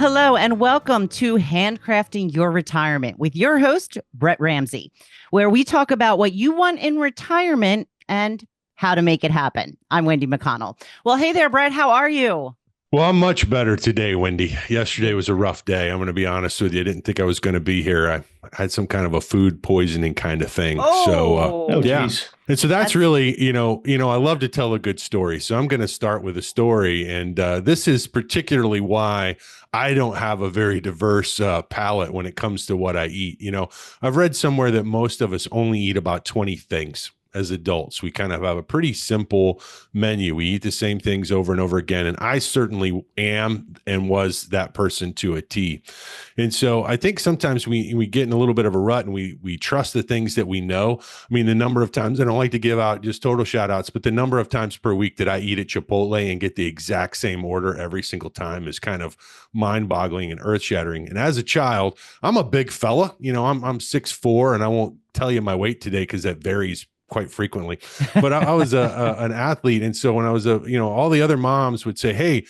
hello, and welcome to Handcrafting Your Retirement with your host, Brett Ramsey, where we talk about what you want in retirement and how to make it happen. I'm Wendy McConnell. Well, hey there, Brett. How are you? Well, I'm much better today, Wendy. Yesterday was a rough day. I'm going to be honest with you. I didn't think I was going to be here. I had some kind of a food poisoning kind of thing. Yeah. Geez. And so that's really, I love to tell a good story. So I'm going to start with a story. And this is particularly why I don't have a very diverse palate when it comes to what I eat. I've read somewhere that most of us only eat about 20 things. As adults, we kind of have a pretty simple menu. We eat the same things over and over again. And I certainly am and was that person to a T. And so I think sometimes we get in a little bit of a rut and we trust the things that we know. I mean, the number of times, I don't like to give out just total shout outs, but the number of times per week that I eat at Chipotle and get the exact same order every single time is kind of mind boggling and earth shattering. And as a child, I'm a big fella. I'm 6'4", and I won't tell you my weight today because that varies quite frequently, but I was an athlete. And so when I was all the other moms would say, hey,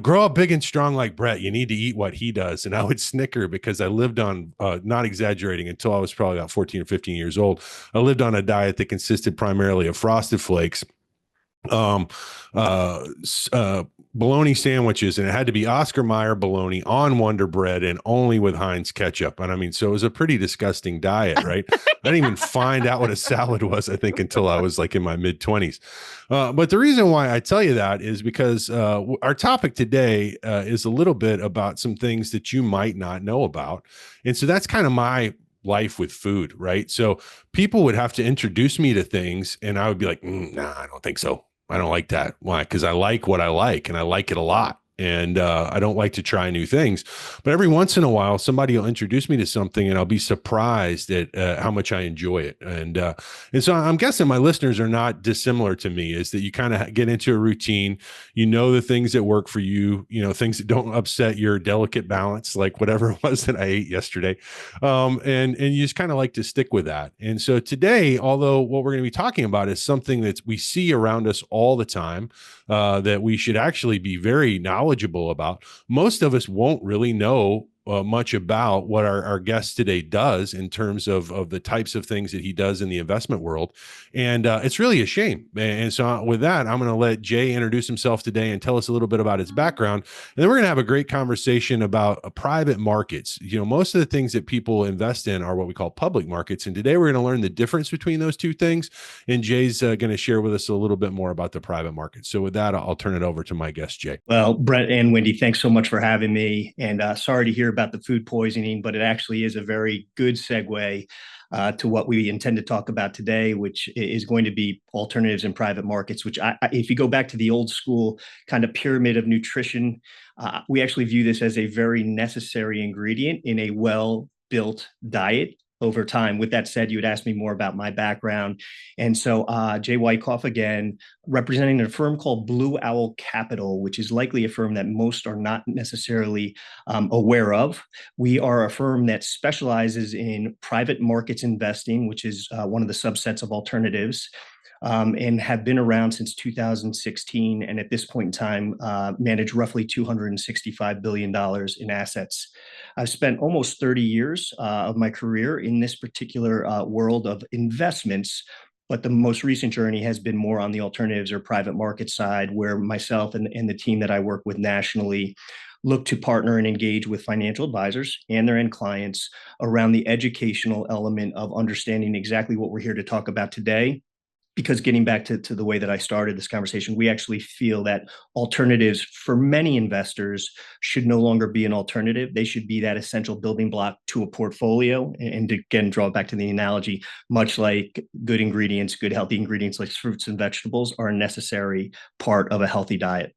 grow up big and strong like Brett, you need to eat what he does. And I would snicker because I lived on, not exaggerating, until I was probably about 14 or 15 years old. I lived on a diet that consisted primarily of Frosted Flakes, bologna sandwiches, and it had to be Oscar Mayer bologna on Wonder Bread and only with Heinz ketchup. And I mean, so it was a pretty disgusting diet, right? I didn't even find out what a salad was, I think, until I was like in my mid-20s. But the reason why I tell you that is because our topic today is a little bit about some things that you might not know about. And so that's kind of my life with food, right? So people would have to introduce me to things and I would be like, nah, I don't think so. I don't like that. Why? Because I like what I like and I like it a lot. And I don't like to try new things. But every once in a while, somebody will introduce me to something and I'll be surprised at how much I enjoy it. And so I'm guessing my listeners are not dissimilar to me, is that you kind of get into a routine, the things that work for you, things that don't upset your delicate balance, like whatever it was that I ate yesterday. And you just kind of like to stick with that. And so today, although what we're going to be talking about is something that we see around us all the time, that we should actually be very knowledgeable about. Most of us won't really know much about what our guest today does in terms of the types of things that he does in the investment world. And it's really a shame. And so with that, I'm going to let Jay introduce himself today and tell us a little bit about his background. And then we're going to have a great conversation about private markets. Most of the things that people invest in are what we call public markets. And today we're going to learn the difference between those two things. And Jay's going to share with us a little bit more about the private market. So with that, I'll turn it over to my guest, Jay. Well, Brett and Wendy, thanks so much for having me. And sorry to hear about the food poisoning, but it actually is a very good segue to what we intend to talk about today, which is going to be alternatives in private markets, which if you go back to the old school kind of pyramid of nutrition, we actually view this as a very necessary ingredient in a well-built diet over time. With that said, you would ask me more about my background. And so Jay Wyckoff, again, representing a firm called Blue Owl Capital, which is likely a firm that most are not necessarily aware of. We are a firm that specializes in private markets investing, which is one of the subsets of alternatives. And have been around since 2016, and at this point in time, manage roughly $265 billion in assets. I've spent almost 30 years of my career in this particular world of investments, but the most recent journey has been more on the alternatives or private market side, where myself and the team that I work with nationally look to partner and engage with financial advisors and their end clients around the educational element of understanding exactly what we're here to talk about today. Because getting back to the way that I started this conversation, we actually feel that alternatives for many investors should no longer be an alternative. They should be that essential building block to a portfolio. And again, draw it back to the analogy, much like good ingredients, good healthy ingredients like fruits and vegetables are a necessary part of a healthy diet.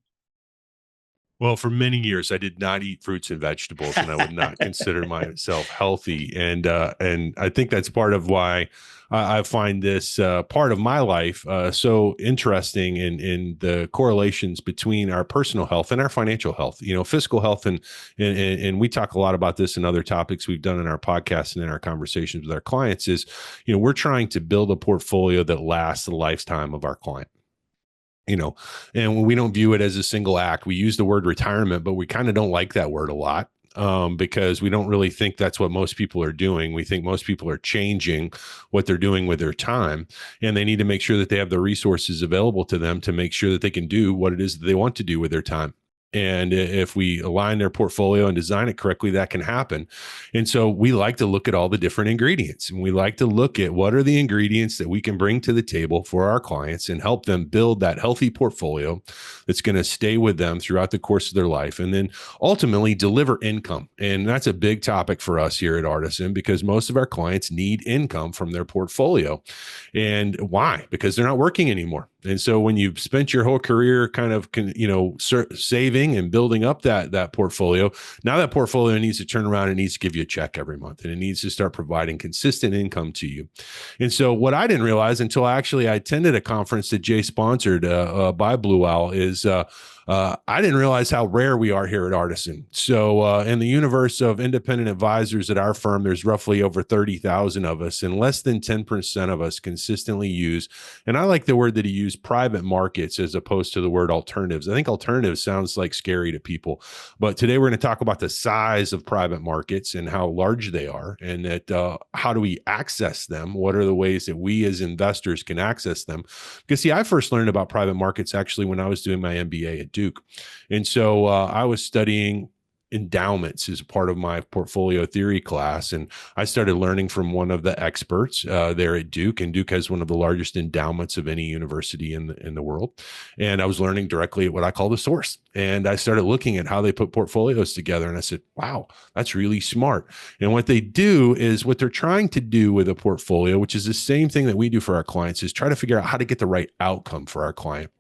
Well, for many years, I did not eat fruits and vegetables, and I would not consider myself healthy. And I think that's part of why I find this part of my life so interesting in the correlations between our personal health and our financial health. Fiscal health, and we talk a lot about this and other topics we've done in our podcast and in our conversations with our clients. Is we're trying to build a portfolio that lasts the lifetime of our client. And we don't view it as a single act. We use the word retirement, but we kind of don't like that word a lot. because we don't really think that's what most people are doing. We think most people are changing what they're doing with their time, and they need to make sure that they have the resources available to them to make sure that they can do what it is that they want to do with their time. And if we align their portfolio and design it correctly, that can happen. And so we like to look at all the different ingredients, and we like to look at what are the ingredients that we can bring to the table for our clients and help them build that healthy portfolio that's going to stay with them throughout the course of their life, and then ultimately deliver income. And that's a big topic for us here at Artisan, because most of our clients need income from their portfolio. And why? Because they're not working anymore. And so when you've spent your whole career kind of, saving and building up that portfolio, now that portfolio needs to turn around and needs to give you a check every month, and it needs to start providing consistent income to you. And so what I didn't realize until I attended a conference that Jay sponsored by Blue Owl is I didn't realize how rare we are here at Artisan. So in the universe of independent advisors at our firm, there's roughly over 30,000 of us, and less than 10% of us consistently use, and I like the word that he used, private markets, as opposed to the word alternatives. I think alternatives sounds like scary to people, but today we're going to talk about the size of private markets and how large they are, and that how do we access them? What are the ways that we as investors can access them? Because see, I first learned about private markets actually when I was doing my MBA at Duke. And so I was studying endowments as part of my portfolio theory class. And I started learning from one of the experts there at Duke. And Duke has one of the largest endowments of any university in the world. And I was learning directly at what I call the source. And I started looking at how they put portfolios together. And I said, wow, that's really smart. And what they do is what they're trying to do with a portfolio, which is the same thing that we do for our clients, is try to figure out how to get the right outcome for our client,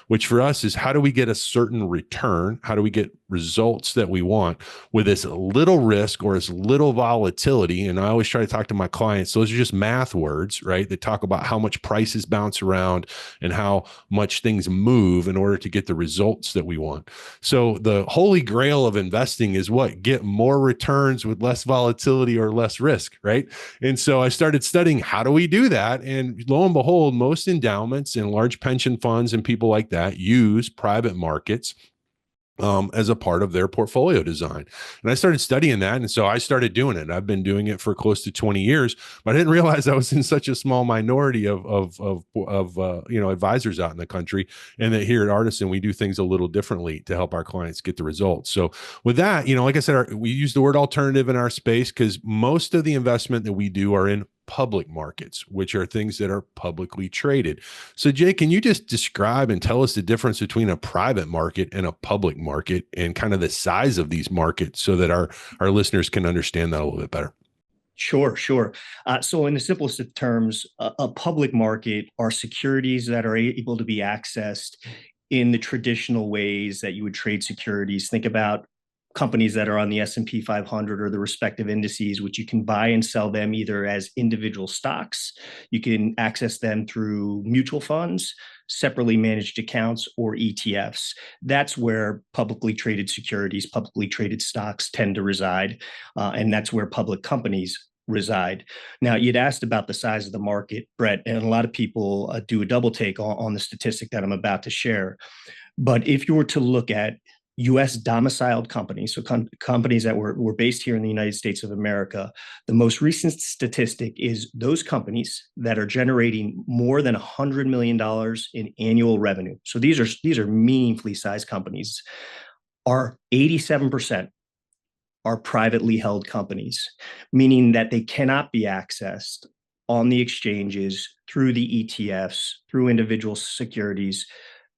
which for us is how do we get a certain return? How do we get results that we want with as little risk or as little volatility? And I always try to talk to my clients. Those are just math words, right? That talk about how much prices bounce around and how much things move in order to get the results that we want. So the holy grail of investing is what? Get more returns with less volatility or less risk, right? And so I started studying how do we do that? And lo and behold, most endowments and large pension funds and people like that use private markets as a part of their portfolio design. And I started studying that. And so I started doing it. I've been doing it for close to 20 years, but I didn't realize I was in such a small minority of advisors out in the country. And that here at Artisan, we do things a little differently to help our clients get the results. So with that, like I said, we use the word alternative in our space because most of the investment that we do are in public markets, which are things that are publicly traded. So Jay, can you just describe and tell us the difference between a private market and a public market and kind of the size of these markets so that our listeners can understand that a little bit better? Sure. So in the simplest of terms, a public market are securities that are able to be accessed in the traditional ways that you would trade securities. Think about companies that are on the S&P 500 or the respective indices, which you can buy and sell them either as individual stocks. You can access them through mutual funds, separately managed accounts, or ETFs. That's where publicly traded securities, publicly traded stocks tend to reside. And that's where public companies reside. Now, you'd asked about the size of the market, Brett, and a lot of people do a double take on the statistic that I'm about to share. But if you were to look at U.S. domiciled companies, so companies that were based here in the United States of America, the most recent statistic is those companies that are generating more than $100 million in annual revenue. So these are meaningfully sized companies. Are 87% are privately held companies, meaning that they cannot be accessed on the exchanges through the ETFs, through individual securities,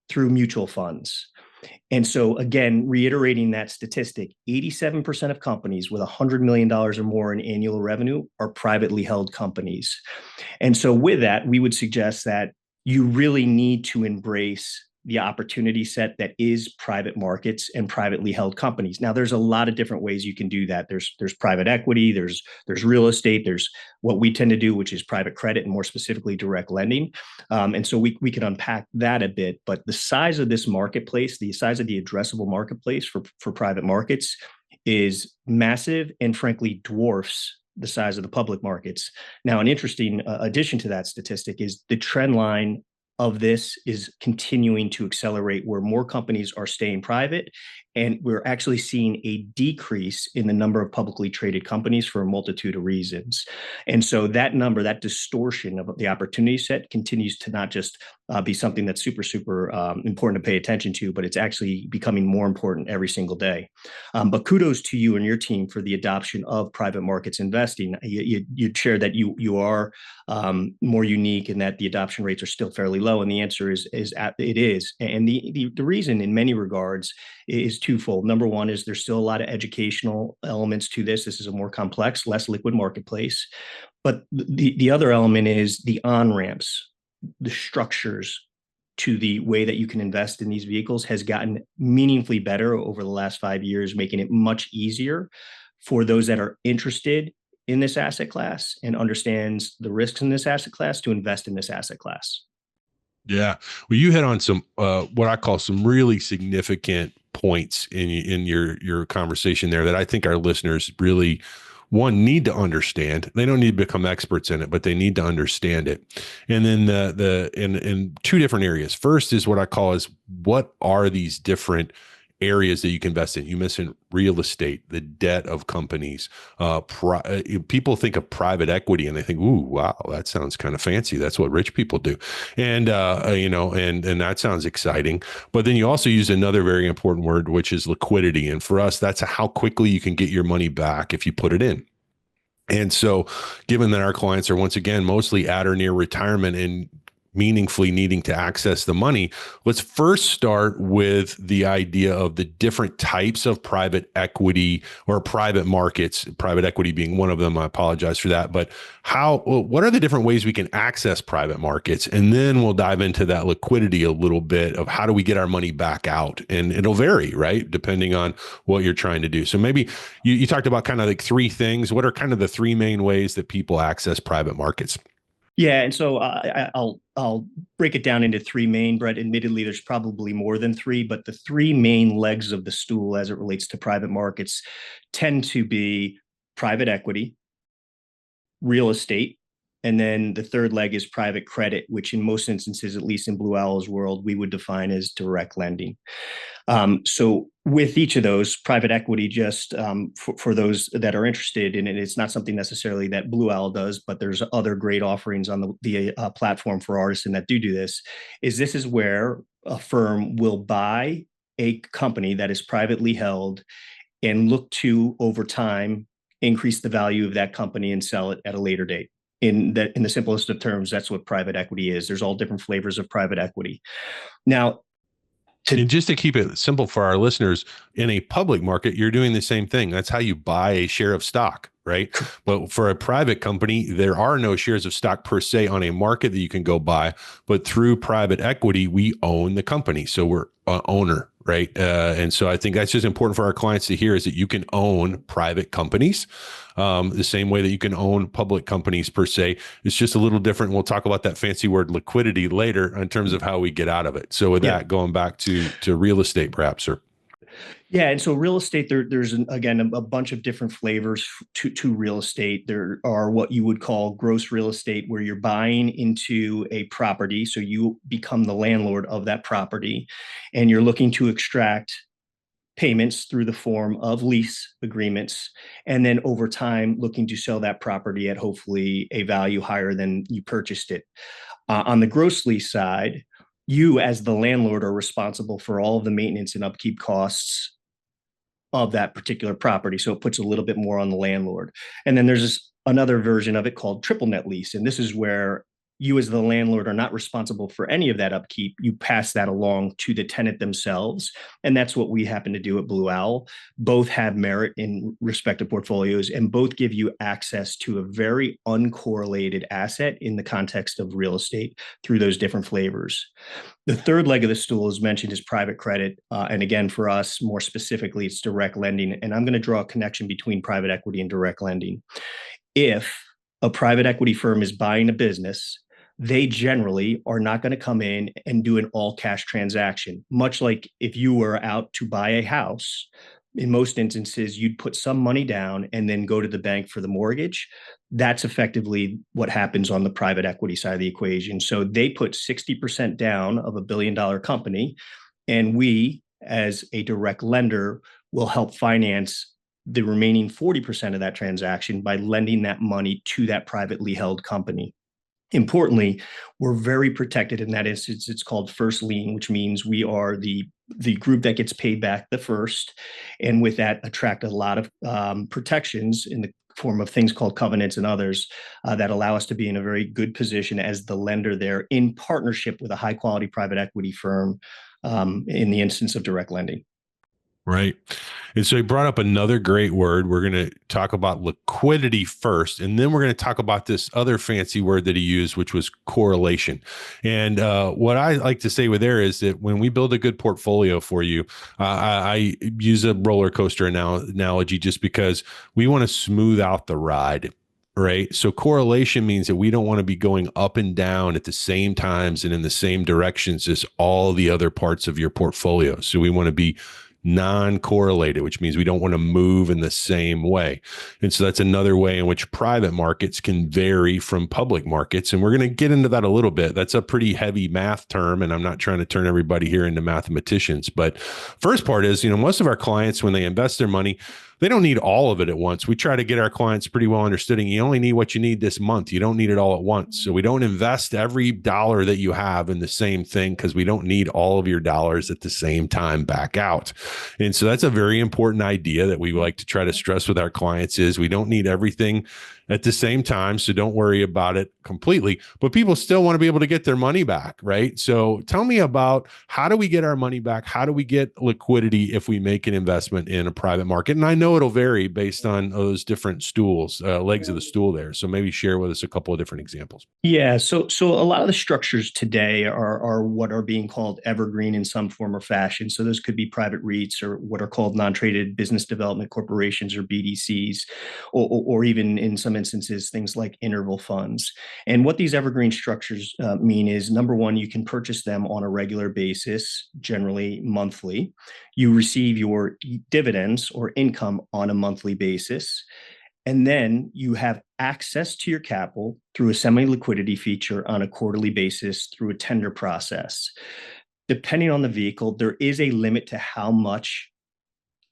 through mutual funds. And so, again, reiterating that statistic, 87% of companies with $100 million or more in annual revenue are privately held companies. And so with that, we would suggest that you really need to embrace the opportunity set that is private markets and privately held companies. Now, there's a lot of different ways you can do that. There's private equity, there's real estate, there's what we tend to do, which is private credit and more specifically direct lending. And so we can unpack that a bit. But the size of this marketplace, the size of the addressable marketplace for private markets is massive and frankly dwarfs the size of the public markets. Now, an interesting addition to that statistic is the trend line of this is continuing to accelerate, where more companies are staying private And we're actually seeing a decrease in the number of publicly traded companies for a multitude of reasons. And so that number, that distortion of the opportunity set continues to not just be something that's super, super important to pay attention to, but it's actually becoming more important every single day. But kudos to you and your team for the adoption of private markets investing. You shared that you are more unique in that the adoption rates are still fairly low. And the answer is it is. And the reason in many regards is twofold. Number one is there's still a lot of educational elements to this. This is a more complex, less liquid marketplace. But the other element is the on-ramps, the structures to the way that you can invest in these vehicles has gotten meaningfully better over the last 5 years, making it much easier for those that are interested in this asset class and understands the risks in this asset class to invest in this asset class. Yeah. Well, you hit on some, what I call some really significant points in your conversation there that I think our listeners really, one, need to understand. They don't need to become experts in it, but they need to understand it. And then in two different areas. First is what I call is, what are these different areas that you can invest in? You mentioned real estate, the debt of companies. People think of private equity and they think, "Ooh, wow, that sounds kind of fancy. That's what rich people do," and and that sounds exciting. But then you also use another very important word, which is liquidity. And for us, that's how quickly you can get your money back if you put it in. And so, given that our clients are once again mostly at or near retirement and meaningfully needing to access the money, let's first start with the idea of the different types of private equity or private markets, private equity being one of them. I apologize for that. But what are the different ways we can access private markets? And then we'll dive into that liquidity a little bit of how do we get our money back out? And it'll vary, right? Depending on what you're trying to do. So maybe you talked about kind of like three things. What are kind of the three main ways that people access private markets? Yeah, and so I'll break it down into three main, Brett. Admittedly, there's probably more than three, but the three main legs of the stool as it relates to private markets tend to be private equity, real estate, and then the third leg is private credit, which in most instances, at least in Blue Owl's world, we would define as direct lending. So with each of those, private equity, just for those that are interested in it, it's not something necessarily that Blue Owl does, but there's other great offerings on the platform for artists that do this. This is where a firm will buy a company that is privately held and look to, over time, increase the value of that company and sell it at a later date. In the simplest of terms, that's what private equity is. There's all different flavors of private equity. Now, and just to keep it simple for our listeners, in a public market, you're doing the same thing. That's how you buy a share of stock, right? But for a private company, there are no shares of stock per se on a market that you can go buy. But through private equity, we own the company. So we're an owner, right? And so I think that's just important for our clients to hear, is that you can own private companies the same way that you can own public companies per se. It's just a little different. We'll talk about that fancy word liquidity later in terms of how we get out of it. So with that, going back to real estate, perhaps, sir. Yeah, and so real estate, there's again a bunch of different flavors to real estate. There are what you would call gross real estate, where you're buying into a property, so you become the landlord of that property, and you're looking to extract payments through the form of lease agreements, and then over time looking to sell that property at hopefully a value higher than you purchased it. On the gross lease side, you as the landlord are responsible for all of the maintenance and upkeep costs of that particular property. So it puts a little bit more on the landlord. And then there's another version of it called triple net lease. And this is where you as the landlord are not responsible for any of that upkeep. You pass that along to the tenant themselves. And that's what we happen to do at Blue Owl. Both have merit in respective portfolios and both give you access to a very uncorrelated asset in the context of real estate through those different flavors. The third leg of the stool, as mentioned, is private credit. And again, for us, more specifically, it's direct lending. And I'm going to draw a connection between private equity and direct lending. If a private equity firm is buying a business, they generally are not going to come in and do an all cash transaction. Much like if you were out to buy a house, in most instances, you'd put some money down and then go to the bank for the mortgage. That's effectively what happens on the private equity side of the equation. So they put 60% down of $1 billion company, and we, as a direct lender, will help finance the remaining 40% of that transaction by lending that money to that privately held company. Importantly, we're very protected in that instance. It's called first lien, which means we are the group that gets paid back the first, and with that attract a lot of protections in the form of things called covenants and others that allow us to be in a very good position as the lender there in partnership with a high quality private equity firm in the instance of direct lending. Right. And so he brought up another great word. We're going to talk about liquidity first, and then we're going to talk about this other fancy word that he used, which was correlation. And what I like to say with there is that when we build a good portfolio for you, I use a roller coaster analogy just because we want to smooth out the ride. Right. So correlation means that we don't want to be going up and down at the same times and in the same directions as all the other parts of your portfolio. So we want to be non-correlated, which means we don't want to move in the same way. And so that's another way in which private markets can vary from public markets. And we're going to get into that a little bit. That's a pretty heavy math term, and I'm not trying to turn everybody here into mathematicians. But first part is, most of our clients, when they invest their money, they don't need all of it at once. We try to get our clients pretty well understanding you only need what you need this month. You don't need it all at once. So we don't invest every dollar that you have in the same thing because we don't need all of your dollars at the same time back out. And so that's a very important idea that we like to try to stress with our clients is we don't need everything at the same time. So don't worry about it completely, but people still want to be able to get their money back, right? So tell me about how do we get our money back? How do we get liquidity if we make an investment in a private market? And I know it'll vary based on those different stools, legs of the stool there. So maybe share with us a couple of different examples. Yeah. So a lot of the structures today are what are being called evergreen in some form or fashion. So those could be private REITs or what are called non-traded business development corporations or BDCs, or even in some instances, things like interval funds. And what these evergreen structures mean is, number one, you can purchase them on a regular basis, generally monthly. You receive your dividends or income on a monthly basis. And then you have access to your capital through a semi-liquidity feature on a quarterly basis through a tender process. Depending on the vehicle, there is a limit to how much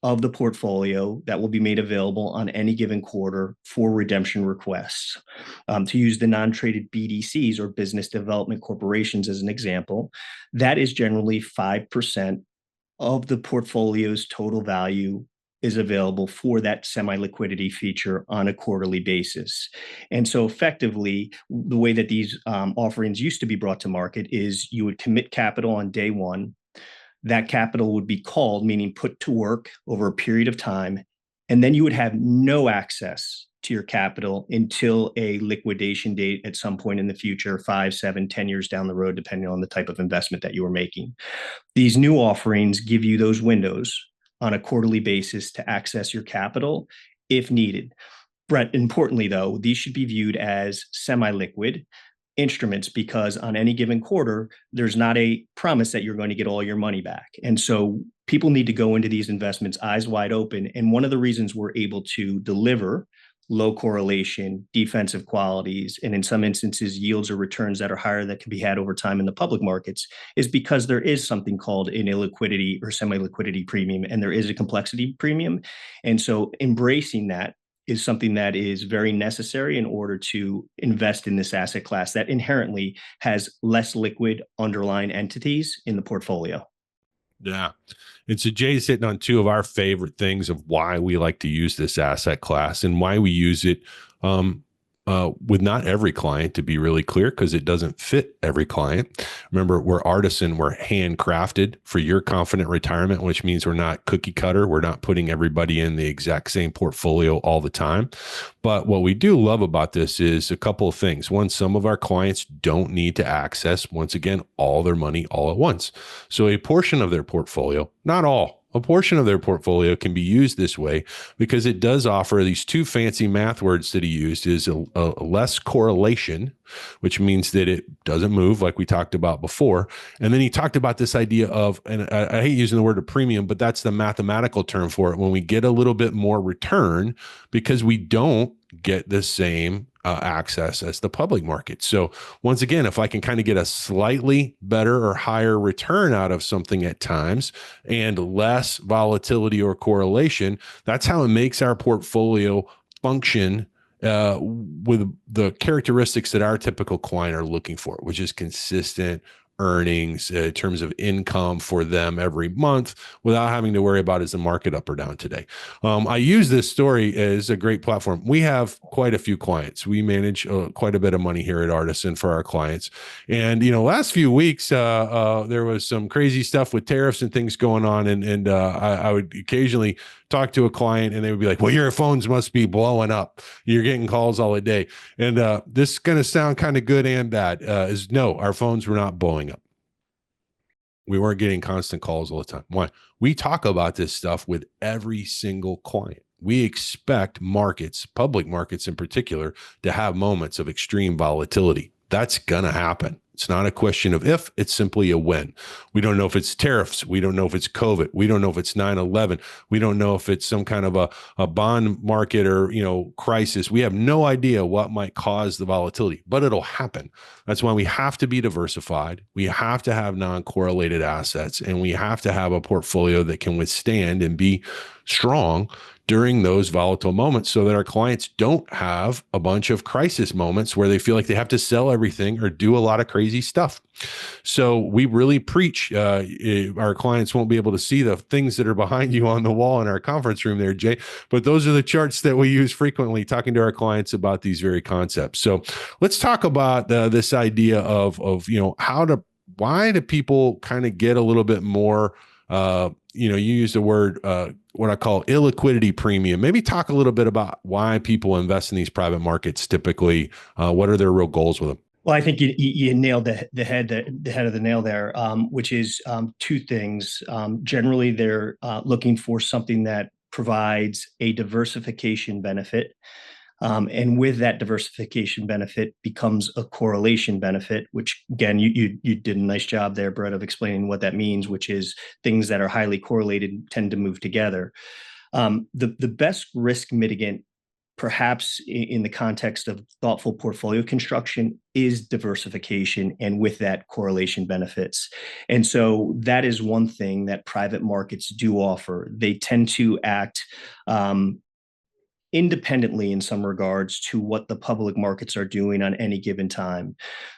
of the portfolio that will be made available on any given quarter for redemption requests. To use the non-traded BDCs or business development corporations as an example, that is generally 5% of the portfolio's total value is available for that semi-liquidity feature on a quarterly basis. And so effectively, the way that these offerings used to be brought to market is you would commit capital on day one. That capital would be called, meaning put to work over a period of time, and then you would have no access to your capital until a liquidation date at some point in the future, 5, 7, 10 years down the road, depending on the type of investment that you were making. These new offerings give you those windows on a quarterly basis to access your capital if needed. Brett, importantly, though, these should be viewed as semi-liquid instruments because on any given quarter, there's not a promise that you're going to get all your money back. And so people need to go into these investments eyes wide open. And one of the reasons we're able to deliver low correlation, defensive qualities, and in some instances, yields or returns that are higher that can be had over time in the public markets is because there is something called an illiquidity or semi-liquidity premium, and there is a complexity premium. And so embracing that is something that is very necessary in order to invest in this asset class that inherently has less liquid underlying entities in the portfolio. Yeah. And so Jay's hitting on two of our favorite things of why we like to use this asset class and why we use it with not every client, to be really clear, because it doesn't fit every client. Remember, we're artisan, we're handcrafted for your confident retirement, which means we're not cookie cutter. We're not putting everybody in the exact same portfolio all the time. But what we do love about this is a couple of things. One, some of our clients don't need to access, once again, all their money all at once. So a portion of their portfolio, not all, a portion of their portfolio can be used this way because it does offer these two fancy math words that he used is a less correlation, which means that it doesn't move like we talked about before. And then he talked about this idea of, and I hate using the word of premium, but that's the mathematical term for it. When we get a little bit more return because we don't get the same access as the public market. So once again, if I can kind of get a slightly better or higher return out of something at times and less volatility or correlation, that's how it makes our portfolio function with the characteristics that our typical client are looking for, which is consistent earnings in terms of income for them every month without having to worry about is the market up or down today. I use this story as a great platform. We have quite a few clients. We manage quite a bit of money here at Artisan for our clients. And, last few weeks, there was some crazy stuff with tariffs and things going on. And I would occasionally talk to a client and they would be like, well, your phones must be blowing up. You're getting calls all day. And this is going to sound kind of good and bad. Is no, our phones were not blowing up. We weren't getting constant calls all the time. Why? We talk about this stuff with every single client. We expect markets, public markets in particular, to have moments of extreme volatility. That's going to happen. It's not a question of if, it's simply a when. We don't know if it's tariffs. We don't know if it's COVID. We don't know if it's 9/11. We don't know if it's some kind of a bond market or, crisis. We have no idea what might cause the volatility, but it'll happen. That's why we have to be diversified. We have to have non-correlated assets, and we have to have a portfolio that can withstand and be strong during those volatile moments so that our clients don't have a bunch of crisis moments where they feel like they have to sell everything or do a lot of crazy stuff. So we really preach, our clients won't be able to see the things that are behind you on the wall in our conference room there, Jay, but those are the charts that we use frequently talking to our clients about these very concepts. So let's talk about this idea of why do people kind of get a little bit more, you use the word, what I call illiquidity premium. Maybe talk a little bit about why people invest in these private markets typically. What are their real goals with them? Well, I think you nailed the head of the nail there, which is two things. Generally, they're looking for something that provides a diversification benefit. And with that diversification benefit becomes a correlation benefit, which again, you did a nice job there, Brett, of explaining what that means, which is things that are highly correlated tend to move together. The best risk mitigant, perhaps in the context of thoughtful portfolio construction, is diversification, and with that, correlation benefits. And so that is one thing that private markets do offer. They tend to act independently in some regards to what the public markets are doing on any given time.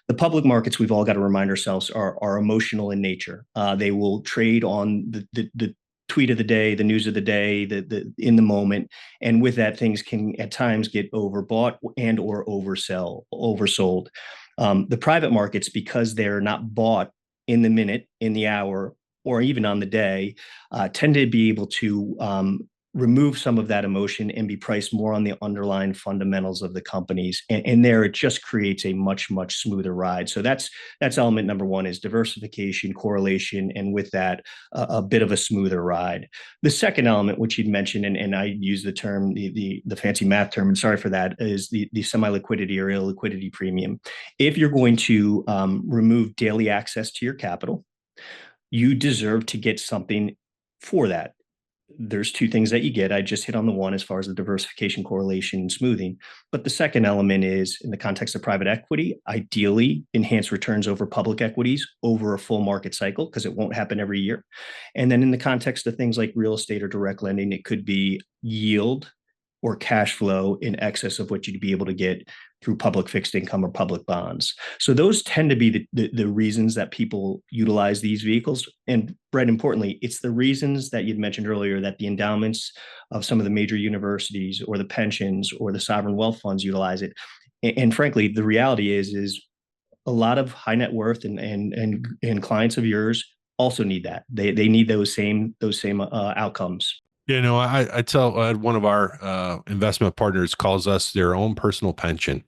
The public markets, we've all got to remind ourselves, are emotional in nature. They will trade on the tweet of the day, the news of the day, the in the moment, and with that, things can at times get overbought and or oversold. The private markets, because they're not bought in the minute, in the hour, or even on the day, tend to be able to remove some of that emotion and be priced more on the underlying fundamentals of the companies. And there it just creates a much, much smoother ride. So that's element number one, is diversification, correlation, and with that, a bit of a smoother ride. The second element, which you'd mentioned, and I use the term, the fancy math term, and sorry for that, is the semi-liquidity or illiquidity premium. If you're going to remove daily access to your capital, you deserve to get something for that. There's two things that you get. I just hit on the one as far as the diversification, correlation, and smoothing. But the second element is, in the context of private equity, ideally enhance returns over public equities over a full market cycle, because it won't happen every year. And then in the context of things like real estate or direct lending, it could be yield or cash flow in excess of what you'd be able to get through public fixed income or public bonds. So those tend to be the reasons that people utilize these vehicles. And Brett, importantly, it's the reasons that you'd mentioned earlier that the endowments of some of the major universities or the pensions or the sovereign wealth funds utilize it. And frankly, the reality is a lot of high net worth and clients of yours also need that. They need those same outcomes. I tell one of our investment partners calls us their own personal pension.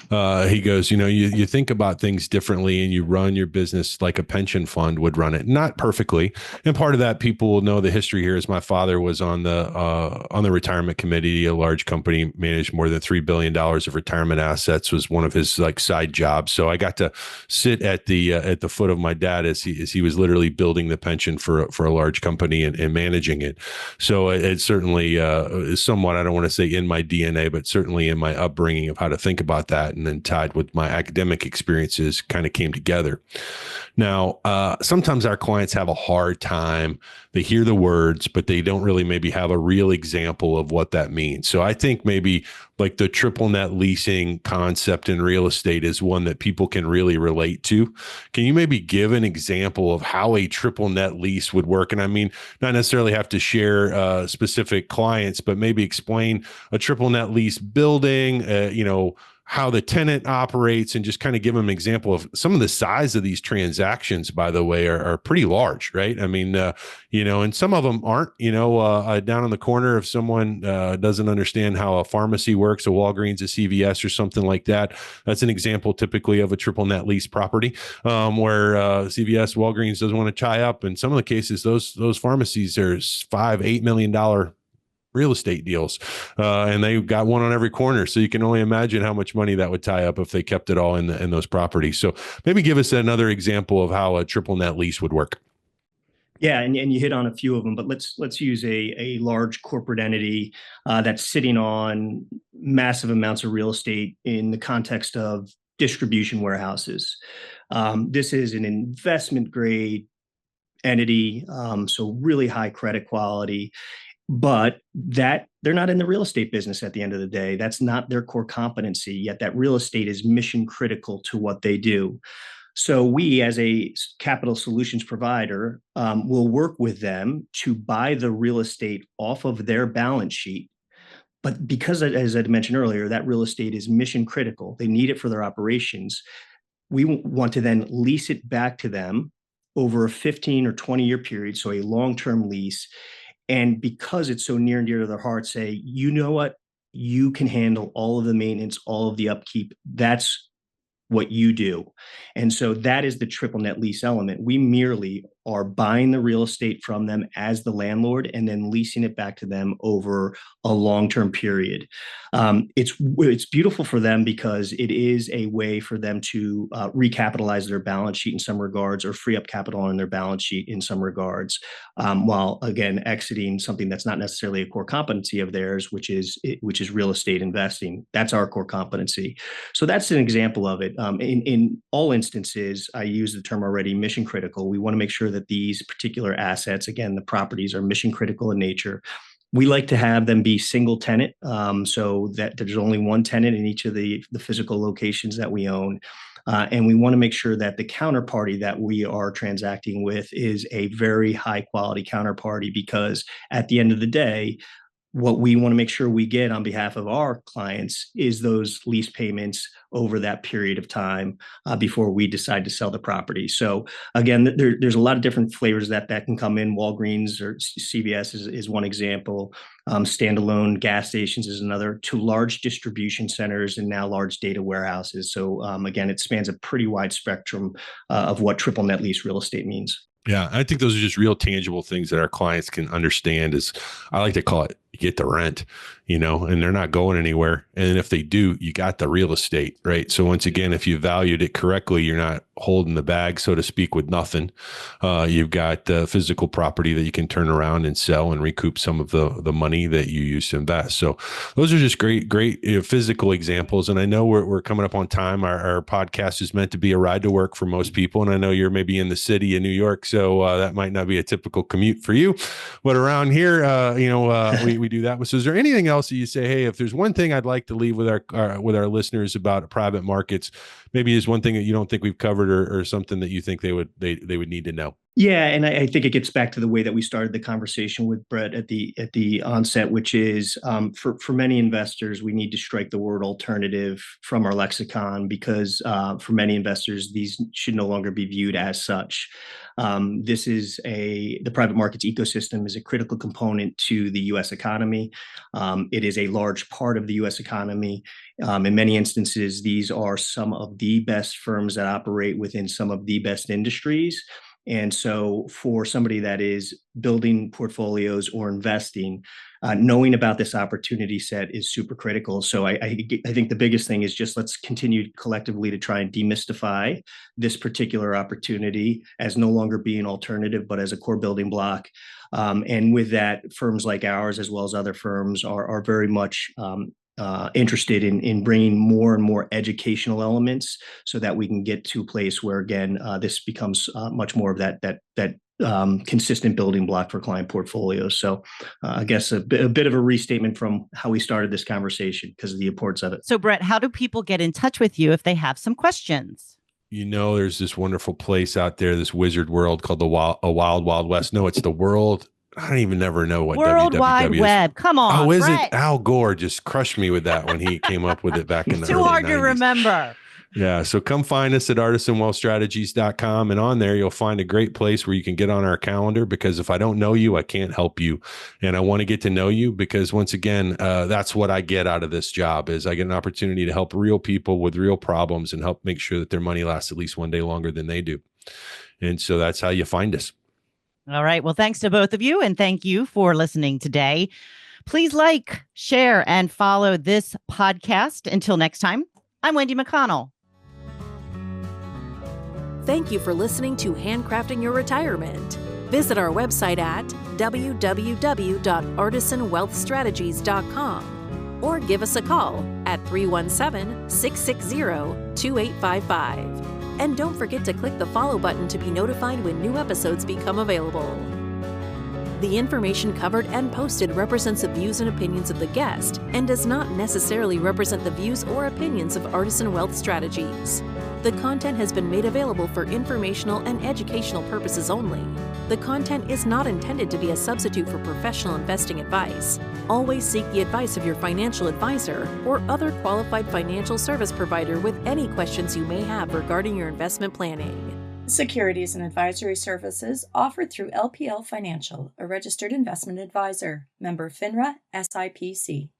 He goes, you think about things differently and you run your business like a pension fund would run it. Not perfectly. And part of that, people will know the history here, is my father was on the retirement committee. A large company managed more than $3 billion of retirement assets, was one of his side jobs. So I got to sit at the foot of my dad as he was literally building the pension for a large company and managing it. So it certainly is somewhat, I don't want to say in my DNA, but certainly in my upbringing of how to think about that, and then tied with my academic experiences kind of came together. Now, sometimes our clients have a hard time. They hear the words, but they don't really maybe have a real example of what that means. So I think maybe like the triple net leasing concept in real estate is one that people can really relate to. Can you maybe give an example of how a triple net lease would work? And I mean, not necessarily have to share specific clients, but maybe explain a triple net lease building, how the tenant operates, and just kind of give them an example of some of the size of these transactions, by the way, are pretty large, right? I mean, and some of them aren't, down in the corner, if someone doesn't understand how a pharmacy works, a Walgreens, a CVS, or something like that, that's an example typically of a triple net lease property where CVS, Walgreens doesn't want to tie up. In some of the cases, those pharmacies are $5-8 million real estate deals, and they've got one on every corner. So you can only imagine how much money that would tie up if they kept it all in those properties. So maybe give us another example of how a triple net lease would work. Yeah, and you hit on a few of them, but let's use a large corporate entity that's sitting on massive amounts of real estate in the context of distribution warehouses. This is an investment grade entity, so really high credit quality. But that they're not in the real estate business at the end of the day. That's not their core competency, yet that real estate is mission critical to what they do. So we, as a capital solutions provider, will work with them to buy the real estate off of their balance sheet. But because, as I mentioned earlier, that real estate is mission critical, they need it for their operations. We want to then lease it back to them over a 15 or 20-year period, so a long-term lease. And because it's so near and dear to their heart, say, you know what, you can handle all of the maintenance, all of the upkeep. That's what you do. And so that is the triple net lease element. We merely are buying the real estate from them as the landlord and then leasing it back to them over a long-term period. It's beautiful for them because it is a way for them to recapitalize their balance sheet in some regards, or free up capital on their balance sheet in some regards, while again exiting something that's not necessarily a core competency of theirs, which is real estate investing. That's our core competency. So that's an example of it. In all instances, I use the term already, mission critical. We want to make sure that these particular assets, again, the properties, are mission critical in nature. We like to have them be single tenant, so that there's only one tenant in each of the physical locations that we own. And we want to make sure that the counterparty that we are transacting with is a very high quality counterparty, because at the end of the day, what we want to make sure we get on behalf of our clients is those lease payments over that period of time before we decide to sell the property. So again, there's a lot of different flavors that can come in. Walgreens or CVS is one example. Standalone gas stations is another, to large distribution centers and now large data warehouses. So again, it spans a pretty wide spectrum of what triple net lease real estate means. Yeah, I think those are just real tangible things that our clients can understand. Is, I like to call it, you get the rent, and they're not going anywhere. And if they do, you got the real estate, right? So once again, if you valued it correctly, you're not holding the bag, so to speak, with nothing. You've got the physical property that you can turn around and sell and recoup some of the money that you used to invest. So those are just great physical examples. And I know we're coming up on time. Our podcast is meant to be a ride to work for most people. And I know you're maybe in the city of New York, so that might not be a typical commute for you. But around here, we do that. So is there anything else that you say, hey, if there's one thing I'd like to leave with our listeners about private markets, maybe is one thing that you don't think we've covered, or something that you think they would need to know? Yeah, and I think it gets back to the way that we started the conversation with Brett at the onset, which is for many investors, we need to strike the word alternative from our lexicon, because for many investors, these should no longer be viewed as such. The private markets ecosystem is a critical component to the U.S. economy. It is a large part of the U.S. economy. In many instances, these are some of the best firms that operate within some of the best industries. And so for somebody that is building portfolios or investing, knowing about this opportunity set is super critical. So I think the biggest thing is just let's continue collectively to try and demystify this particular opportunity as no longer being alternative, but as a core building block. And with that, firms like ours, as well as other firms, are very much interested in bringing more and more educational elements so that we can get to a place where, again, this becomes much more of that consistent building block for client portfolios. So I guess a bit of a restatement from how we started this conversation because of the importance of it. So Brett, how do people get in touch with you if they have some questions? There's this wonderful place out there, this wizard world called a Wild Wild West. No, it's the world. I don't even never know what World Wide Web. Come on. Oh, is Brett. it? Al Gore just crushed me with that when he came up with it back in the Too early hard 90s. to remember. Yeah. So come find us at artisanwealthstrategies.com. And on there, you'll find a great place where you can get on our calendar, because if I don't know you, I can't help you. And I want to get to know you because, once again, that's what I get out of this job is I get an opportunity to help real people with real problems and help make sure that their money lasts at least one day longer than they do. And so that's how you find us. All right. Well, thanks to both of you. And thank you for listening today. Please like, share, and follow this podcast. Until next time, I'm Wendy McConnell. Thank you for listening to Handcrafting Your Retirement. Visit our website at www.artisanwealthstrategies.com or give us a call at 317-660-2855. And don't forget to click the follow button to be notified when new episodes become available. The information covered and posted represents the views and opinions of the guest and does not necessarily represent the views or opinions of Artisan Wealth Strategies. The content has been made available for informational and educational purposes only. The content is not intended to be a substitute for professional investing advice. Always seek the advice of your financial advisor or other qualified financial service provider with any questions you may have regarding your investment planning. Securities and advisory services offered through LPL Financial, a registered investment advisor, member FINRA SIPC.